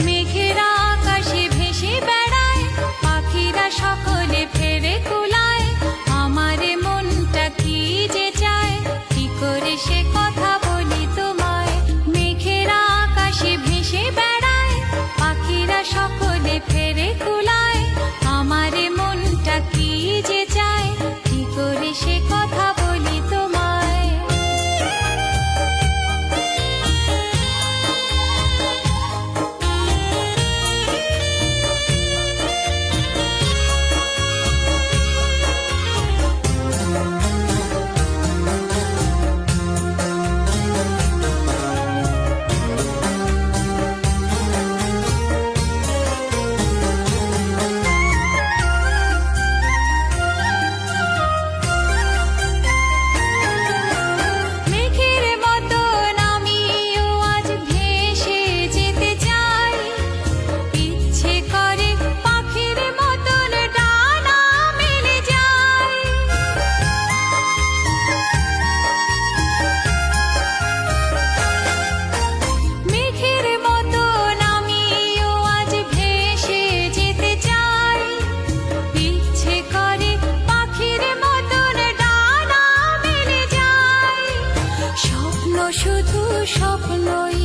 মেঘেরা আকাশে ভেসে বেড়ায়, পাখিরা সকলে ফেরে কুলায়। আমার মনটা কি যে চায়, কি করে সে কথা বলি তোমায়। মেঘেরা আকাশে ভেসে বেড়ায়, পাখিরা সকলে ফেরে কুলায়। আমার মনটা কি যে চায়, কি করে সে কথা বলি তোমায়। মেঘের মতন আমিও আজ ভেসে যেতে চাই, ইচ্ছে করে পাখির মতন ডানা মেলে যাই। মেঘের মতন আমিও আজ ভেসে যেতে চাই, ইচ্ছে করে পাখির মতন ডানা মেলে যাই। স্বপ্ন শুধু স্বপ্নই